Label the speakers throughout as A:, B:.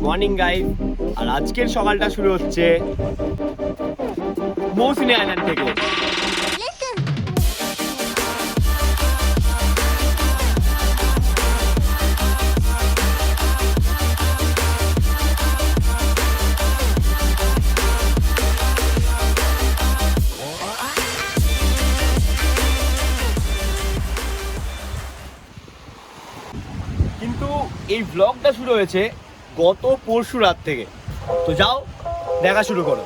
A: Morning guys. আর আজকের সকালটা শুরু হচ্ছে মৌসুমী আইল্যান্ড থেকে। কিন্তু এই ব্লগটা শুরু হয়েছে গত পরশু রাত থেকে। তো যাও দেখা শুরু করো।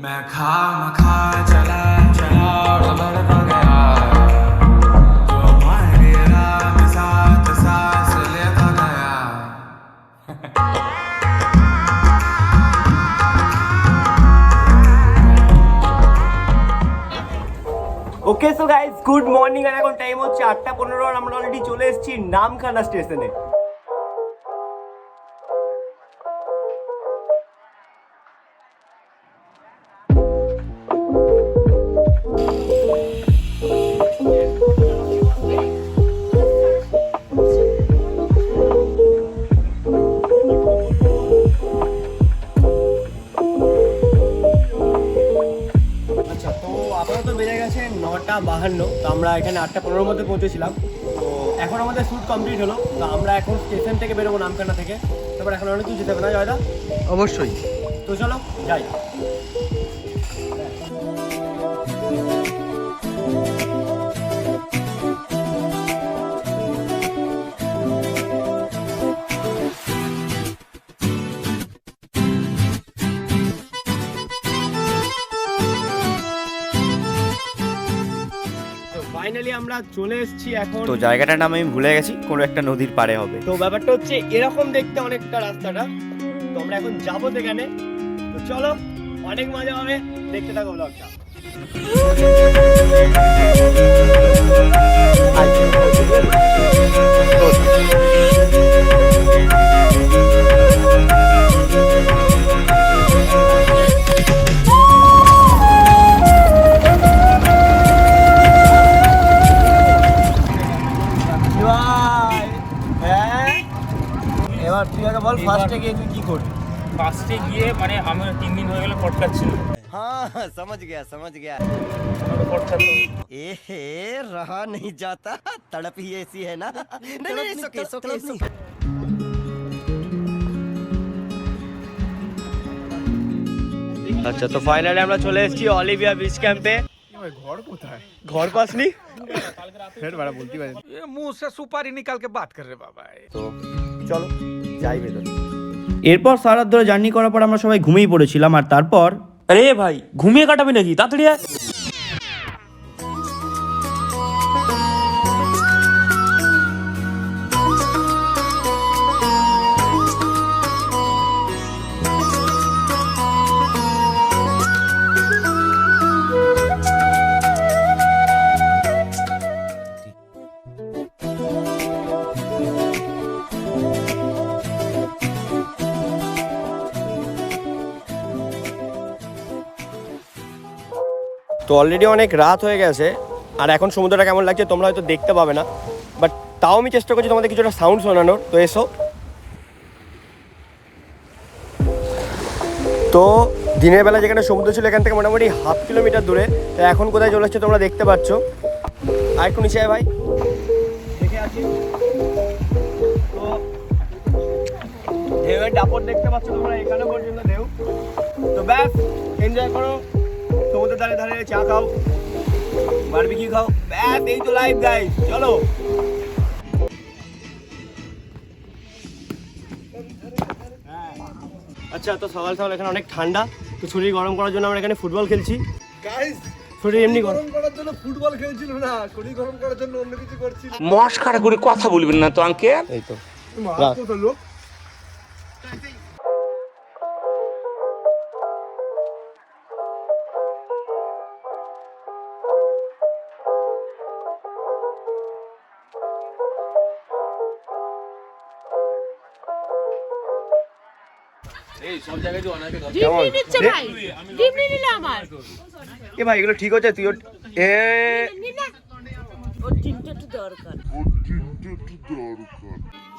B: मैं खा चला डॉलर हो गया जो मेरा साथ सांस लेता गया।
A: Okay so guys, good morning. আর এখন টাইম হচ্ছে 8:15 আর আমরা অলরেডি চলে এসেছি নামখানা স্টেশনে। তো বেজে গেছে 9:52। তো আমরা এখানে 8:15 মধ্যে পৌঁছেছিলাম। তো এখন আমাদের শ্যুট কমপ্লিট হলো। তো আমরা এখন স্টেশন থেকে বেরোবো নামখানা থেকে। তারপর এখন অনেক কিছু যেতে হবে না জয়দা?
C: অবশ্যই।
A: তো চলো যাই। ফাইনালি আমরা চলে এসেছি এখন। তো জায়গাটার নাম আমি ভুলে গেছি, কোনো একটা নদীর পাড়ে হবে। তো ব্যাপারটা হচ্ছে এরকম দেখতে অনেকটা রাস্তাটা। তো আমরা এখন যাবো সেখানে। তো চলো, অনেক মজা হবে, দেখতে থাকো ব্লগটা। এবার তুই আগে বল, ফার্স্টে গিয়ে তুই কি করবি?
D: ফার্স্টে গিয়ে মানে আমার 3 দিন হয়ে গেল পডকাস্ট ছিল।
C: हाँ समझ गया
D: পডকাস্ট
C: ए हे रहा नहीं जाता, तड़प ही ऐसी है ना। नहीं it's okay।
A: আচ্ছা, তো ফাইনালি আমরা চলে এসেছি অলিভিয়া বিচ ক্যাম্পে।
E: ঘর কোথায়?
A: ঘর পাসনি?
E: ফের বাড়া বলতে পারি।
B: ये मुंह से सुपारी निकाल के बात कर रहे बाबा।
A: তো চলো যাই ভেতরে। এরপর সারা ধরে জার্নি করার পর আমরা সবাই ঘুমিয়ে পড়েছিলাম। আর তারপর
D: আরে ভাই, ঘুমিয়ে কাটাবি নাকি? তাড়াতাড়ি আয়।
A: তো অলরেডি অনেক রাত হয়ে গেছে। আর এখন সমুদ্রটা কেমন লাগছে তোমরা হয়তো দেখতে পাবে না, বাট তাও আমি চেষ্টা করছি তোমাদের কিছুটা সাউন্ড শোনানোর। তো এসো। তো দিনের বেলা যেখানে সমুদ্র ছিল এখান থেকে মোটামুটি 1/2 কিলোমিটার দূরে। তো এখন কোথায় চলে এসছে তোমরা দেখতে পাচ্ছ। আর একটু নিচে ভাই দেখে আছি। তো ঢেউয়ের দাপট দেখতে পাচ্ছ তোমরা, এখানে পর্যন্ত ঢেউ। তো ব্যাস, এনজয় করো, সমুদ্রের ধারে ধারে চা খাও, বারবিকিউ খাও, ব্যাস এই তো লাইফ গাইস। চলো। আচ্ছা, তো সকাল সকাল এখানে অনেক ঠান্ডা, তো শরীর গরম করার জন্য আমরা এখানে ফুটবল খেলছি।
E: গাইস,
A: শরীর এমনি গরম
E: করার জন্য ফুটবল খেলছিল না, শরীর গরম করার জন্য অন্য কিছু করছিল।
F: মস্কারা করে কথা বলবেন না তো আঙ্কেল।
A: এই তো
E: মার তো লোক।
A: এ ভাই এগুলো ঠিক হচ্ছে? তুই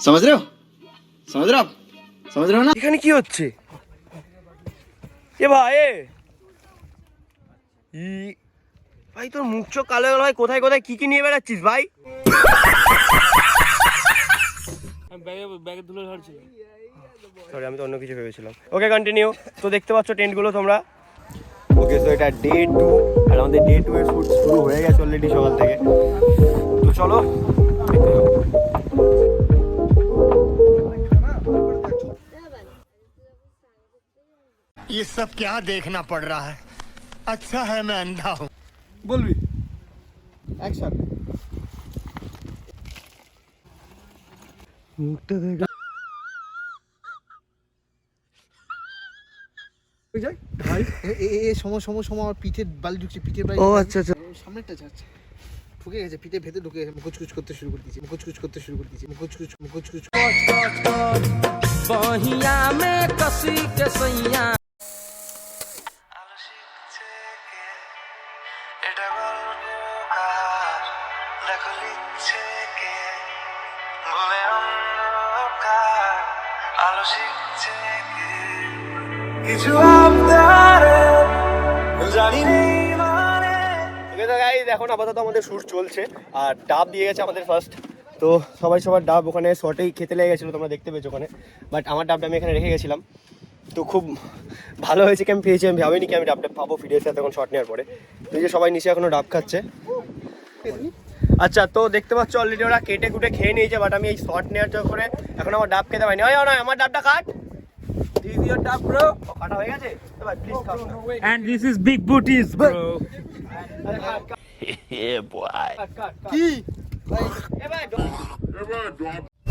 G: समझ रहे हो समझ रहे हो आप समझ रहे हो ना
A: এখানে কি হচ্ছে? এ ভাই ভাই তোর মুখ চোখ কালো হয়ে গেল ভাই, কোথায় কোথায় কি কি নিয়ে বেড়াচ্ছিস ভাই? সরি, আমি তো অন্য কিছু ভেবেছিলাম। ওকে, কন্টিনিউ। তো দেখতে পাচ্ছ টেন্টগুলো তোমরা। ওকে, তো এটা ডে 2 আর আমাদের ডে 2 এর শুট শুরু হয়ে গেছে অলরেডি সকাল থেকে। তো চলো দেখতে যাও।
H: ये सब क्या देखना पड़ रहा है अच्छा है मैं अंधा हूँ
E: বলবি অ্যাকশন।
A: মুখটা দেখ
E: ভাই এ আমার পিঠের বালি ঢুকছে, পিঠের বালি।
A: ও আচ্ছা আচ্ছা,
E: সামনেটা যাচ্ছে, ঢুকে গেছে পিঠে ভেতরে, ঢুকে গেছে, মুকুচকুচ করতে শুরু করে দিয়েছে, মুকুচকুচ করতে শুরু করে দিয়েছে, মুকুচকুচ।
C: बहिया में कसी के सैया
A: ওকে, তো গাইস এখন আপাতত আমাদের শুট চলছে আর ডাব দিয়ে গেছে আমাদের ফার্স্ট। তো সবার ডাব ওখানে শর্টেই খেতে লেগে গেছিলো, তোমরা দেখতে পেয়েছো ওখানে। বাট আমার ডাবটা আমি এখানে রেখে গেছিলাম, তো খুব ভালো হয়েছে কি আমি পেয়েছি। আমি ভাবিনি কি আমি ডাবটা পাবো ভিডিওর সাথে তখন শর্ট নেওয়ার পরে। তো এই যে সবাই নিচে এখনো ডাব খাচ্ছে। আচ্ছা, তো দেখতে পাচ্ছ অলরেডি ওরা কেটে কুটে খেয়ে নিয়েছে, বাট আমি এই শর্ট নেওয়ার করে এখন আমার ডাব খেতে পারিনি। নয় আমার ডাবটা কাট, দিদিওর ডাব ব্রো কাটা হয়ে গেছে। এবার প্লিজ খাও।
D: And this is big booties, bro.
A: কি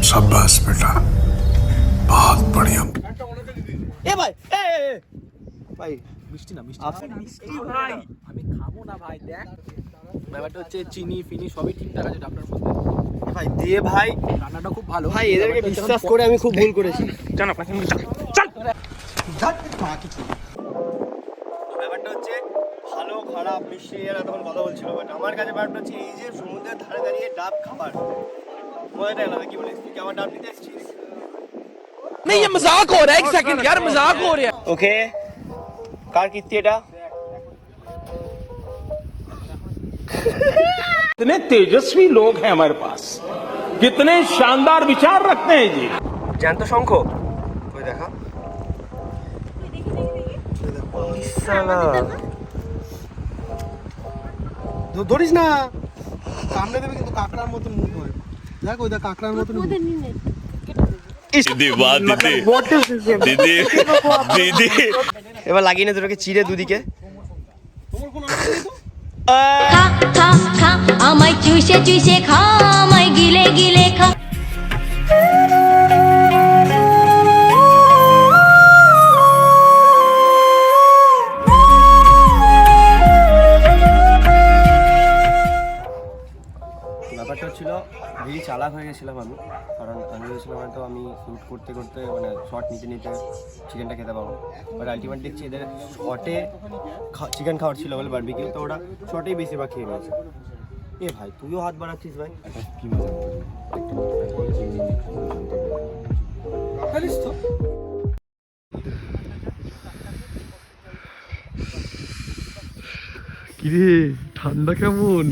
B: शाबाश बेटा, बहुत बढ़िया।
A: এ ভাই ভাই
E: মিষ্টি না, মিষ্টি
D: ভাই
E: আমি খাবো না ভাই। দেখ ব্যাপারটা হচ্ছে চিনি ফিনি সবই ঠিকঠাক আছে ডাবটার মধ্যে।
A: ভাই দে ভাই,
E: রান্নাটা খুব ভালো
A: ভাই এদেরকে বিশ্বাস করে আমি খুব ভুল করেছি।
D: চল আপনার সঙ্গে চল।
A: ব্যাপারটা হচ্ছে ভালো খারাপ মিষ্টি এরা তখন কথা বলছিল, বাট আমার কাছে ব্যাপারটা হচ্ছে এই যে সমুদ্রের ধারে দাঁড়িয়ে ডাব খাবার মজাটা আলাদা। কি বলিস তুই? কি আমার ডাব নিতে এসেছিস?
C: नहीं ये मजाक हो रहा है एक सेकंड यार मजाक हो रहा है
A: ওকে, কার কীর্তি এটা?
F: कितने तेजस्वी लोग हैं हमारे पास, कितने शानदार विचार रखते हैं जी।
A: জ্যান্ত শঙ্খ ওই দেখা।
E: ধরিস না, কামড়ে দেবে কিন্তু কাঁকড়ার মতন মুখ হয়। দেখ ওই দেখ কাঁকড়ার মতন মুখ।
A: এবার লাগিয়ে নে তোকে চিড়ে দুদিকে।
I: খা খা খা আমায় চুষে চুষে খা আমায় গিলে গিলে খা
A: ব্যাপারটা ছিল ভেরি চালাক হয়ে গেছিলাম আমি, কারণ আমি ভেবেছিলাম হয়তো আমি শ্যুট করতে করতে মানে শর্ট নিতে নিতে চিকেনটা খেতে পারবো। বাট আলটিমেট দেখছি এদের শর্টে চিকেন খাওয়ার ছিল বলে বারবিকিউ, তো ওরা শর্টেই বেশিরভাগ খেয়ে নিয়েছে। এ ভাই তুইও হাত বাড়াচ্ছিস ভাই, কি মজা তো।
E: কিরে ঠান্ডা কেমন?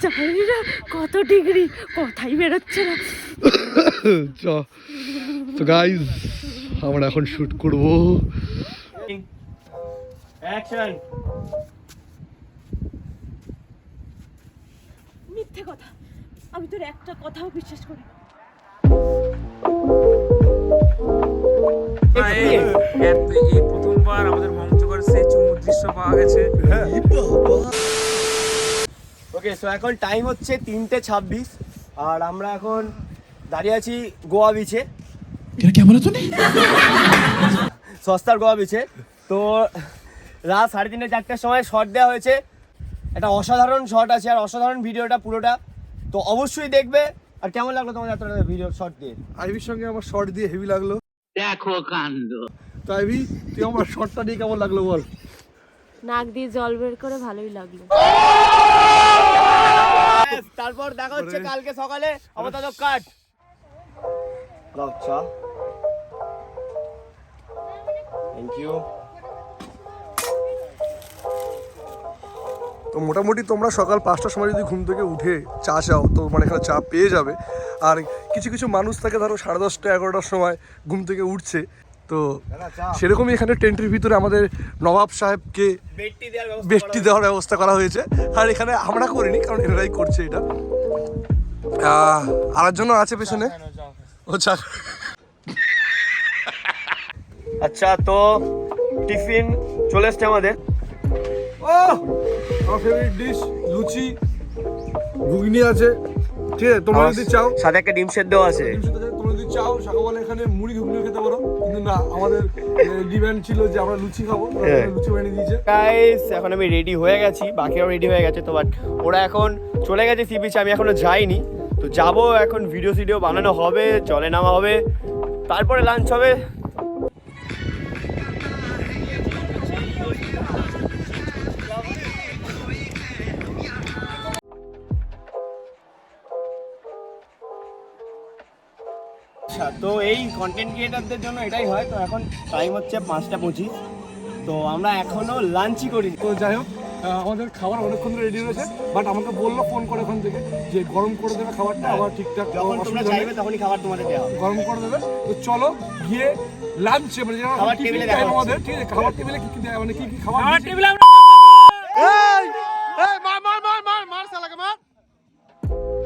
J: জানি না কত ডিগ্রি, কথাই বেরোচ্ছে না।
E: তো গাইস আমরা এখন শুট করব।
A: অ্যাকশন।
J: মিথ্যে কথা, আমি তোর একটা কথাও বিশ্বাস করি না।
D: এই প্রথমবার আমাদের মঞ্চকর সেই চুমুর দৃশ্য পাওয়া গেছে।
A: ওকে, সো এখন টাইম হচ্ছে 3:26 আর আমরা এখন দাঁড়িয়ে আছি গোয়া বিচে। সস্তার গোয়া বিচে। তো রাত 3:30 4টার সময় শট দেওয়া হয়েছে। একটা অসাধারণ শট আছে আর অসাধারণ ভিডিওটা পুরোটা, তো অবশ্যই দেখবে। আর কেমন লাগলো তোমার এতটা ভিডিও শট দিয়ে?
E: আইভির সঙ্গে আমার শর্ট দিয়ে হেভি লাগলো। দেখো কাণ্ড। তো আইভি, তুই আমার শর্টটা দিয়ে কেমন লাগলো বল?
J: নাক দিয়ে জল বের করে ভালোই লাগলো।
A: তারপর দেখা হচ্ছে কালকে সকালে। আপাতত কাট দাও চা। Thank you.
E: তো মোটামুটি তোমরা সকাল 5টার সময় যদি ঘুম থেকে উঠে চা চাও তো মানে এখানে চা পেয়ে যাবে। আর কিছু কিছু মানুষ থাকে ধরো 10:30 11টার সময় ঘুম থেকে উঠছে, তো সেরকমই এখানে টেন্টের ভিতরে আমাদের নবাব সাহেবকে বেডটি দেওয়ার ব্যবস্থা করা হয়েছে। আর এখানে আমরা করিনি, কারণ এনারাই করছে এটা। আরেকজন আছে পেছনে, ও চা।
A: আচ্ছা, তো টিফিন চলে এসছে আমাদের।
E: আমার ফেভারিট ডিশ লুচি, ঘুগনি আছে, ঠিক আছে? তোমরা যদি চাও
A: সাথে একটা ডিম সেদ্ধ আছে।
E: তোমরা যদি চাও সকালবেলা এখানে মুড়ি ঘুগনি খেতে পারো, কিন্তু না, আমাদের ডিমান্ড ছিল যে আমরা লুচি খাবো, লুচি বানিয়ে দিয়েছে।
A: গাইস, এখন আমি রেডি হয়ে গেছি, বাকিরাও রেডি হয়ে গেছে। তো বাট ওরা এখন চলে গেছে সি বিচে, আমি এখনো যাইনি। তো যাবো এখন, ভিডিও বানানো হবে, জলে নামা হবে, তারপরে লাঞ্চ হবে। আচ্ছা, তো এই কন্টেন্ট ক্রিয়েটারদের জন্য এটাই হয়। তো এখন টাইম হচ্ছে 5:25, তো আমরা এখনো লাঞ্চই করিনি।
E: তো যাই হোক, আমাদের খাবার অনেকক্ষণ ধরে রেডি রয়েছে, বাট আমাকে বললো ফোন করে ওখান থেকে যে গরম করে দেবে খাবারটা, আবার ঠিকঠাক
A: যখন তোমরা চাইবে তখনই খাবার তোমাদের দেওয়া হবে,
E: গরম করে দেবে। তো চলো গিয়ে লাঞ্চে মানে
A: খাবার টেবিলে দেখা হচ্ছে।
E: আমাদের, ঠিক আছে? খাবার টেবিলে কি কি দেয়, মানে কি কি খাবার
D: টেবিলে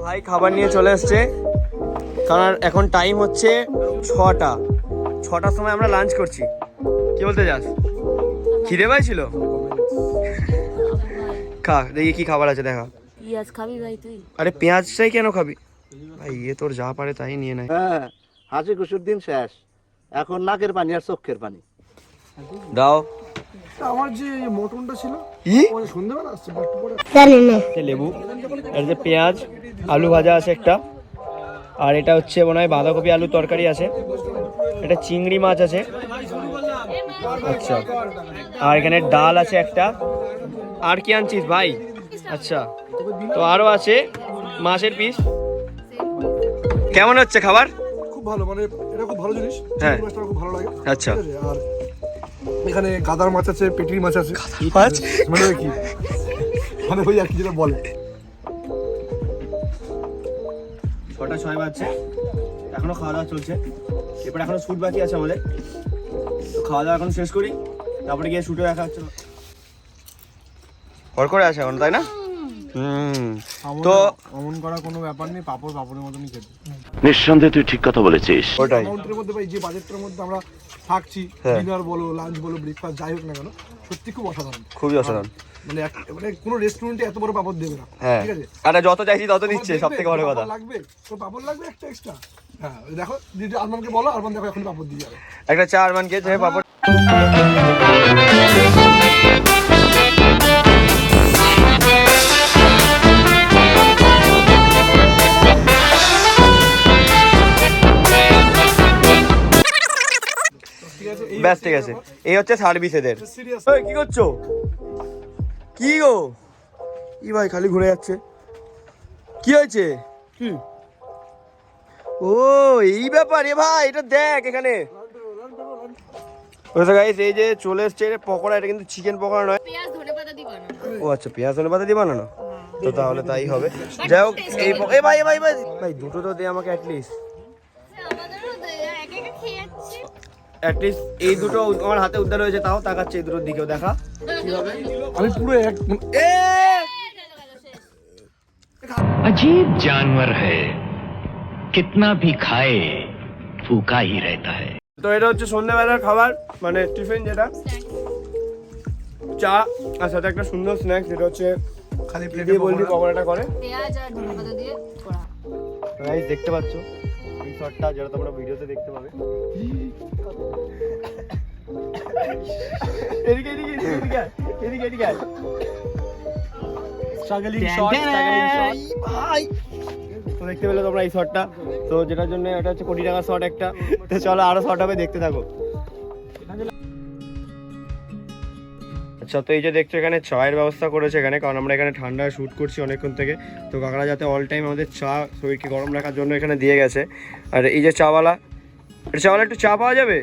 A: ভাই খাবার নিয়ে চলে এসছে। কারণ এখন টাইম হচ্ছে 6টার সময় আমরা লাঞ্চ করছি। কি বলতে যাস? খিদে পাইছিল? খা দেখি কি খাবার আছে, দেখা।
J: পেঁয়াজ খাবি ভাই তুই?
A: আরে পেঁয়াজটাই কেন খাবি ভাই? তোর যা পারে তাই নিয়ে নেয়।
C: হ্যাঁ, হাসি খুশির দিন শেষ, এখন নাকের পানি আর চোখের পানি।
A: দাও।
E: আমার যে মটনটা ছিল
A: কি
E: সন্ধ্যাবেলা আসছে,
A: লেবু, আর যে পেঁয়াজ, আলু ভাজা আছে একটা, আর এটা হচ্ছে মনে হয় বাঁধাকপি আলু তরকারি আছে, এটা চিংড়ি মাছ আছে। আচ্ছা, আর এখানে ডাল আছে একটা। আর কি আনছিস ভাই? আচ্ছা, তো আরো আছে মাছের পিস। কেমন হচ্ছে খাবার?
E: খুব ভালো, মানে এটা খুব ভালো জিনিস।
A: হ্যাঁ,
E: মাছটা খুব ভালো লাগে।
A: আচ্ছা,
E: আর এখানে গাদার মাছ আছে, পেটির মাছ আছে।
A: মাছ
E: মানে কি, মানে ওই আর কি যেটা বলে।
A: 6:06 বাজছে, এখনো খাওয়া দাওয়া চলছে। এরপর এখনো শুট বাকি আছে আমাদের, তো খাওয়া দাওয়া এখন শেষ করি, তারপরে গিয়ে শুটে দেখা হচ্ছে। হর করে আছে এখন, তাই না? তো
E: অমন করা কোনো ব্যাপার নেই, পাপড় পাপড়ের মতনই খেতে।
F: নিঃসন্দেহে তুই ঠিক কথা বলেছিস।
A: ওটাই
E: অ্যামাউন্টের মধ্যে ভাই, যে বাজেটের মধ্যে আমরা থাকছি, ডিনার বলো, লাঞ্চ বলো, ব্রেকফাস্ট যাই হোক না কেন, সত্যি খুব অসাধারণ,
A: খুবই অসাধারণ।
E: মানে কোনো রেস্টুরেন্টে এত বড় পাপড় দেবে না,
A: হ্যাঁ,
E: ঠিক আছে?
A: আরে যত চাইছি তত দিচ্ছে, সব থেকে বড় কথা।
E: লাগবে তো পাপড় লাগবে একটা এক্সট্রা। হ্যাঁ, দেখো দিদি আরমানকে বলো, আরমান দেখো এখন পাপড় দিয়ে যাবে।
A: একটা চা আরমানকে, যে পাপড়। ব্যাস, ঠিক আছে। এই হচ্ছে সার্ভিস এদের। কি করছো? কি গো? কি ভাই খালি ঘুরে যাচ্ছে? কি হয়েছে? ও এই ব্যাপার। এ ভাই এটা দেখ এখানে। এই যে চলে এসছে পকোড়া, এটা কিন্তু চিকেন পকোড়া নয়। ও আচ্ছা, পেঁয়াজ ধনেপাতা দিয়ে বানানো। তো তাহলে তাই হবে। যাই হোক, এই ভাই ভাই ভাই ভাই দুটো তো দে আমাকে অ্যাটলিস্ট। এই দুটো আমার হাতে উদ্ধার হয়েছে, তাও তাকাচ্ছে এই দুটোর দিকেও। দেখা কি হবে।
E: আমি পুরো এক
H: अजीब जानवर है, कितना भी खाए फूका ही रहता है।
A: তো এটা হচ্ছে সন্ধ্যাবেলার খাবার, মানে টিফিন, যেটা চা আর সাথে একটা সুন্দর স্ন্যাক্স, যেটা হচ্ছে
E: খালি
A: দিয়ে
E: প্লেটে
A: বললি পকোড়াটা করে।
J: পেঁয়াজ আর ধনেপাতা দিয়ে করা।
A: গাইস দেখতে পাচ্ছ এই শটটা, যেটা তোমরা ভিডিওতে দেখতে পাবে। এদিকে এদিকে এদিকে এদিকে এদিকে স্ট্রাগলিং শট, স্ট্রাগলিং শট ভাই। তো দেখতে পেলে তোমরা এই শটটা, তো যেটার জন্য এটা হচ্ছে কোটি টাকার শট একটা। তো চলো আরো শট হবে, দেখতে থাকো। আচ্ছা, তো এই যে দেখছো এখানে চায়ের ব্যবস্থা করেছে এখানে, কারণ আমরা এখানে ঠান্ডায় শ্যুট করছি অনেকক্ষণ থেকে। তো কাকারা যাতে অল টাইম আমাদের চা শরীরকে গরম রাখার জন্য এখানে দিয়ে গেছে। আর এই যে চাওয়ালা, চাওয়ালা একটু চা পাওয়া যাবে?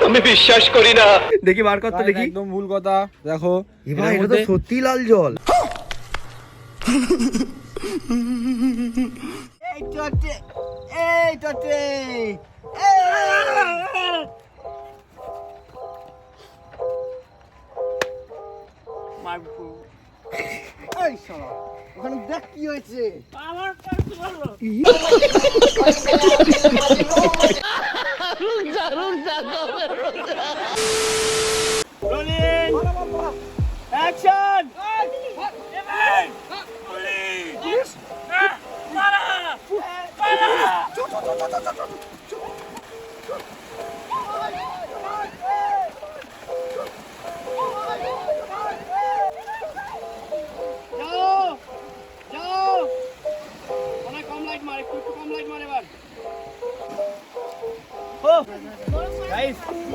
E: আমি বিশ্বাস করি না।
A: দেখি বার কর তো দেখি।
G: একদম ভুল কথা, দেখো
A: ভাই এটা তো সত্যি লাল জল।
C: এই টটে, এই টটে, এই শালা, ওখানে দেখ কি হয়েছে।
A: Rolling action.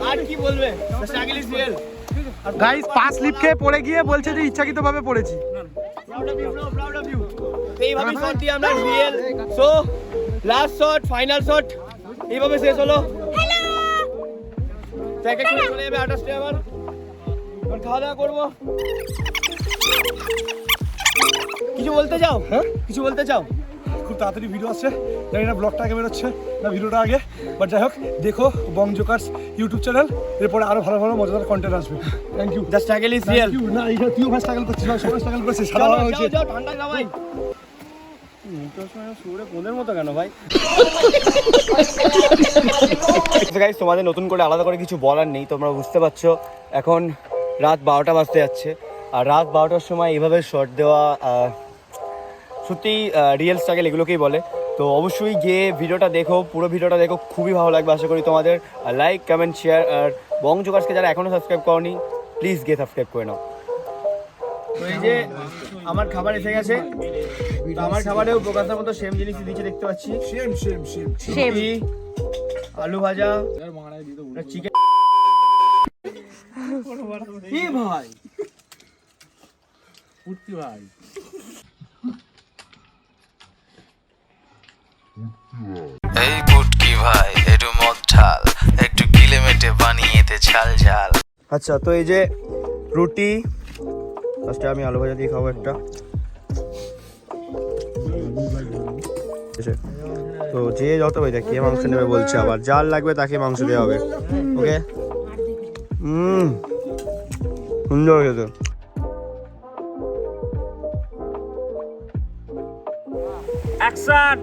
A: আর কি বলবে? Struggle is real
E: guys, 5 slip খেয়ে পড়ে গিয়ে বলছে যে ইচ্ছাকৃতভাবে পড়েছি।
A: proud of you bro, proud of you। এইভাবে শট দিয়ে আমরা real. So last shot, final shot এইভাবে শেষ হলো। হ্যালো, তো এক এক করে চলে যাবে আর্টিস্টে। আবার খাওয়া দাওয়া করবো। কিছু বলতে চাও? হ্যাঁ, কিছু বলতে চাও?
E: খুব তাড়াতাড়ি ভিডিও আসছে, জানি না ব্লগটা আগে বেরোচ্ছে না ভিডিওটা আগে, বাট যাই হোক দেখো বং জোকার্স ইউটিউব চ্যানেল, এরপরে আরো ভালো ভালো মজাদার কন্টেন্ট আসবে। Thank you.
A: The struggle is real.
E: না এইটা তুইও ভাই স্ট্রাগল করছিস, সবাই স্ট্রাগল করছিস, সারা
A: যাও
E: হয়েছে।
A: যাও ঠান্ডা যাও ভাই। মুখের সময় সুরে কোনের মতো কেন ভাই? গাইস, তোমাদের নতুন করে আলাদা করে কিছু বলার নেই, তোমরা বুঝতে পারছো এখন রাত 12টা বাজতে যাচ্ছে। আর রাত 12টার সময় এইভাবে শর্ট দেওয়া সত্যি রিয়েল স্ট্রাগল এগুলোকেই বলে। তো অবশ্যই গিয়ে ভিডিওটা দেখো, পুরো ভিডিওটা দেখো, খুবই ভালো লাগবে আশা করি তোমাদের। লাইক, কমেন্ট, শেয়ার, আর বং জোকার্সকে যারা এখনও সাবস্ক্রাইব করনি প্লিজ গিয়ে সাবস্ক্রাইব করে নাও। তো এই যে আমার খাবার এসে গেছে, তো আমার খাবারেও প্রকাশের মতো সেম জিনিসই দিচ্ছে, দেখতে পাচ্ছি। রুটি, আলু ভাজা, চিকেন। কি ভাই উঠতি ভাই,
K: এই পুটকি ভাই একটু মদ ঢাল, একটু গিলে মেটে বানিয়েতে ঝাল ঝাল।
A: আচ্ছা, তো এই যে রুটি, ফার্স্টে আমি আলু ভাজা দিয়ে খাবো একটা। তো যে যত ভাই কে মাংস নেবে বলছে, আবার যার লাগবে তাকে মাংস দেওয়া হবে। ওকে, সুন্দর খেতে।
D: অ্যাকশন।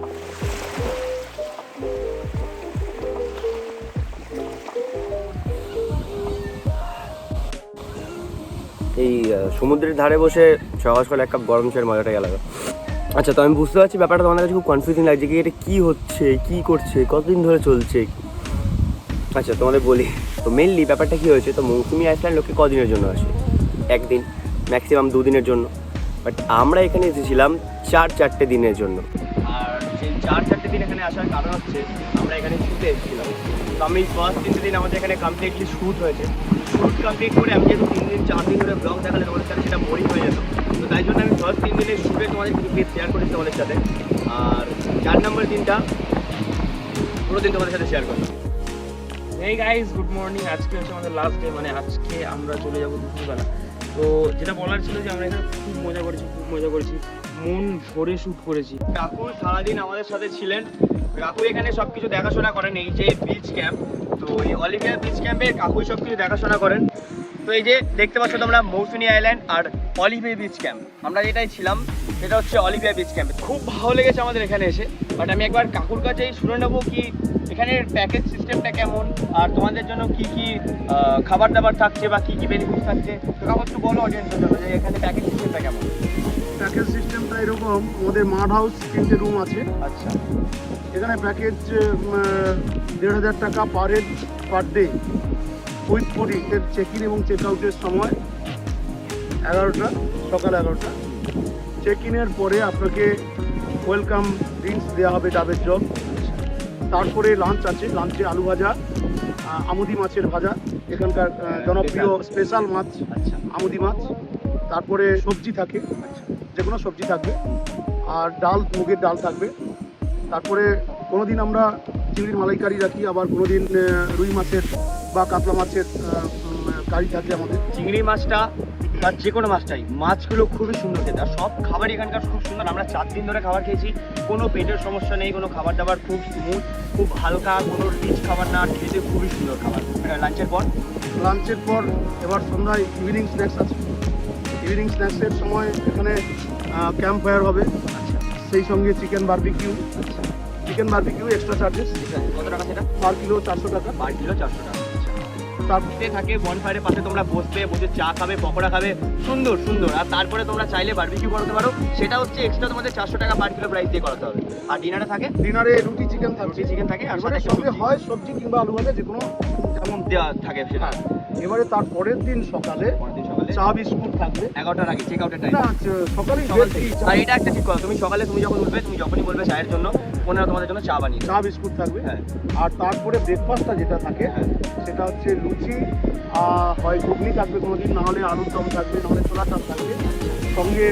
A: এই সমুদ্রের ধারে বসে সকাল সকাল এক কাপ গরম চায়ের মজাটাই আলাদা। আচ্ছা, তো আমি বুঝতে পারছি ব্যাপারটা তোমাদের কাছে খুব কনফিউজিং লাগছে, কি এটা কী হচ্ছে, কী করছে, কতদিন ধরে চলছে। আচ্ছা তোমাদের বলি, তো মেনলি ব্যাপারটা কী হয়েছে, তো মৌসুমি আইসল্যান্ড লোকে কদিনের জন্য আসে? একদিন, ম্যাক্সিমাম 2 দিনের জন্য। বাট আমরা এখানে এসেছিলাম 4-4টে দিনের জন্য। আর সেই 4-4টে দিন এখানে আসার কারণ হচ্ছে আমরা এখানে শুটে এসেছিলাম। তো আমি ফার্স্ট 3 দিন আমাদের এখানে কমপ্লিটলি শ্যুট হয়েছে। শ্যুট কমপ্লিট করে আমি যেহেতু 3-4 দিন ধরে ব্লগ দেখালে তোমাদের সাথে সেটা বোরিং হয়ে যেত। তো তাই জন্য আমি ফার্স্ট 3 দিনের শ্যুটে তোমাদের কিছু ক্লিপ শেয়ার করেছি তোমাদের সাথে। আর 4 নম্বর দিনটা পুরো দিন তোমাদের সাথে শেয়ার করলাম।
D: এই গাইস, গুড মর্নিং। আজকে হচ্ছে আমাদের লাস্ট ডে, মানে আজকে আমরা চলে যাবো দুপুরবেলা। তো যেটা বলার ছিল যে আমরা এখানে খুব মজা করেছি, মন ভরে শ্যুট করেছি।
A: কাকু সারাদিন আমাদের সাথে ছিলেন। কাকু এখানে সবকিছু দেখাশোনা করেন, এই যে বিচ ক্যাম্প, তো এই অলিভিয়া বিচ ক্যাম্পে কাকুই সবকিছু দেখাশোনা করেন। তো এই যে দেখতে পাচ্ছ তোমরা মৌসুমী আইল্যান্ড আর অলিভিয়া বিচ ক্যাম্প, আমরা যেটাই ছিলাম সেটা হচ্ছে অলিভিয়া বিচ ক্যাম্পে। খুব ভালো লেগেছে আমাদের এখানে এসে। বাট আমি একবার কাকুর কাছেই শুনে নেবো কি এখানের প্যাকেজ সিস্টেমটা কেমন, আর তোমাদের জন্য কি কি খাবার দাবার থাকছে বা কি কি বেনিফিট থাকছে। তো কাকু একটু বলো অডিয়েন্সের জন্য যে এখানে প্যাকেজ সিস্টেমটা কেমন।
E: প্যাকেজ সিস্টেমটা এরকম, আমাদের মাড হাউস 3টে রুম আছে।
A: আচ্ছা,
E: এখানে প্যাকেজ 1,500 টাকা per head per day with fooding. এর চেক ইন এবং চেক আউটের সময় 11টা, সকাল 11টা। চেক ইনের পরে আপনাকে ওয়েলকাম ড্রিঙ্কস দেওয়া হবে, ডাবের জল। তারপরে লাঞ্চ আছে, লাঞ্চে আলু ভাজা, আমুদি মাছের ভাজা, এখানকার জনপ্রিয় স্পেশাল মাছ আমুদি মাছ। তারপরে সবজি থাকে, যে কোনো সবজি থাকবে, আর ডাল, মুগের ডাল থাকবে। তারপরে কোনো দিন আমরা চিংড়ির মালাইকারি রাখি, আবার কোনো দিন রুই মাছের বা কাতলা মাছের কারি থাকে আমাদের।
A: চিংড়ি মাছটা বা যে কোনো মাছটাই, মাছগুলো খুবই সুন্দর খেতে, আর সব খাবার এখানকার খুব সুন্দর। আমরা 4 দিন ধরে খাবার খেয়েছি, কোনো পেটের সমস্যা নেই, কোনো খাবার দাবার খুব স্মুথ, খুব হালকা, কোনো রিচ খাবার না, খেতে খুবই সুন্দর খাবার। লাঞ্চের পর এবার সন্ধ্যায় ইভিনিং স্ন্যাক্স আছে। ইভিনিং স্ন্যাক্সের সময় এখানে ক্যাম্প ফায়ার হবে, সেই সঙ্গে chicken barbecue. Chicken barbecue extra charges. কত টাকা সেটা?
E: পার কিলো 400 টাকা।
A: পার কিলো 400 টাকা। তারপরে থাকে বনফায়ারের পাশে তোমরা বসে চা খাবে, পকোড়া খাবে, সুন্দর সুন্দর। আর তারপরে তোমরা চাইলে বারবিকিউ করতে পারো, সেটা হচ্ছে এক্সট্রা তোমাদের 400 টাকা পার কিলো প্রাইস দিয়ে করাতে হবে। আর ডিনারে থাকে,
E: ডিনারে রুটি চিকেন থাকে, আর
A: সাথে
E: সঙ্গে হয় সবজি কিংবা আলু ভাজা, যে কোনো যেমন
A: দেওয়া থাকে সেটা।
E: এবারে তার পরের দিন সকালে চা বিস্কুট থাকবে
A: 11টার আগে চেক আউটের টাইম।
E: না, সকালেই
A: আর এটা একটা ঠিক কথা, তুমি সকালে তুমি যখন উঠবে, তুমি যখনই বলবে চায়ের জন্য, ওনারা তোমাদের জন্য চা বানিয়ে
E: চা বিস্কুট থাকবে।
A: হ্যাঁ।
E: আর তারপরে ব্রেকফাস্টটা যেটা থাকে, সেটা হচ্ছে লুচি, হয় ঘুগনি থাকবে কোনো দিন, নাহলে আলুর দম থাকবে, নাহলে ছোলা চাপ থাকবে, সঙ্গে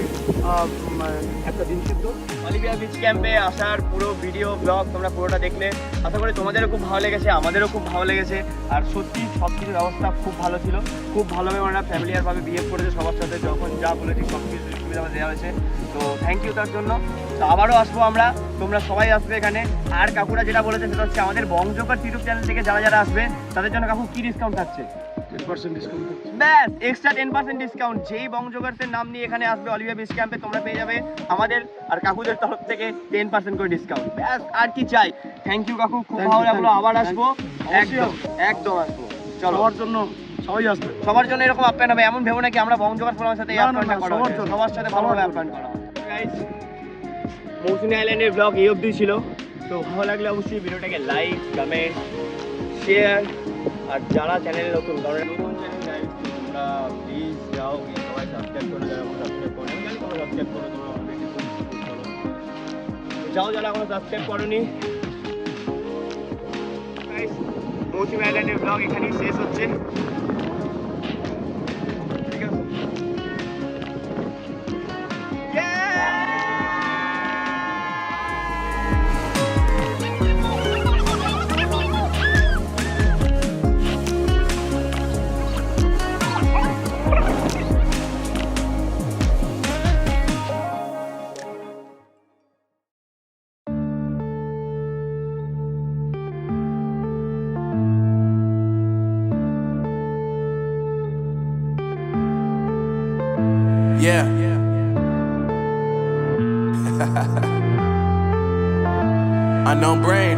E: একটা ডিম সিদ্ধ।
A: অলিভিয়া বিচ ক্যাম্পে আসার পুরো ভিডিও ব্লগ তোমরা পুরোটা দেখলে, আশা করি তোমাদেরও খুব ভালো লেগেছে, আমাদেরও খুব ভালো লেগেছে। আর সত্যি সব কিছু ব্যবস্থা খুব ভালো ছিল, খুব ভালোভাবে ওনারা ফ্যামিলিয়ারভাবে বিহেভ করেছে সবার সাথে, যখন যা বলেছি সব কিছু সুবিধা দেওয়া হয়েছে। তো থ্যাংক ইউ তার জন্য। তো আবারও আসবো আমরা, তোমরা সবাই আসবে এখানে। আর কাকুরা যেটা বলেছে সেটা হচ্ছে আমাদের বংজোকার ইউটিউব চ্যানেল থেকে যারা যারা আসবে তাদের জন্য কাকু কি ডিসকাউন্ট থাকছে?
E: 10% ডিসকাউন্ট থাকছে।
A: ব্যাস, এক্সট্রা 10% ডিসকাউন্ট। যেই বংজোগার্সের নাম নিয়ে এখানে আসবে অলিভিয়া বিচ ক্যাম্পে, তোমরা পেয়ে যাবে আমাদের আর কাকুদের তরফ থেকে 10% করে ডিসকাউন্ট। ব্যাস, আর কি চাই। থ্যাংক ইউ কাকু, খুব ভালো লাগলো। আবার আসবো, একদম একদম আসবো। চলো,
E: সবার জন্য সবাই আসবে,
A: সবার জন্য এরকম আপ্যায়ন হবে। এমন ভেবো নাকি আমরা বংজোগার ফোরামের সাথে এই আপ্যায়নটা করা হবে। সবার সাথে ভালোভাবে আপ্যায়ন করা হবে। গাইস, মৌসুমী আইল্যান্ডের ব্লগ এই অবধি ছিল। তো ভালো লাগলে অবশ্যই ভিডিওটাকে লাইক, কমেন্ট, শেয়ার, আর যারা চ্যানেলে নতুন, কারণ নতুন চ্যানেল গাইস, তোমরা প্লিজ যাও, গিয়ে সবাই সাবস্ক্রাইব করো, যারা এখনো সাবস্ক্রাইব করো, আমি জানি তোমরা সাবস্ক্রাইব করো, তোমরা অলরেডি সাপোর্ট করো। যাও যারা এখনো সাবস্ক্রাইব করোনি। গাইস, মৌসুমী আইল্যান্ডের ব্লগ এখানেই শেষ হচ্ছে। ঠিক আছে?
K: Yeah. Unknown brain.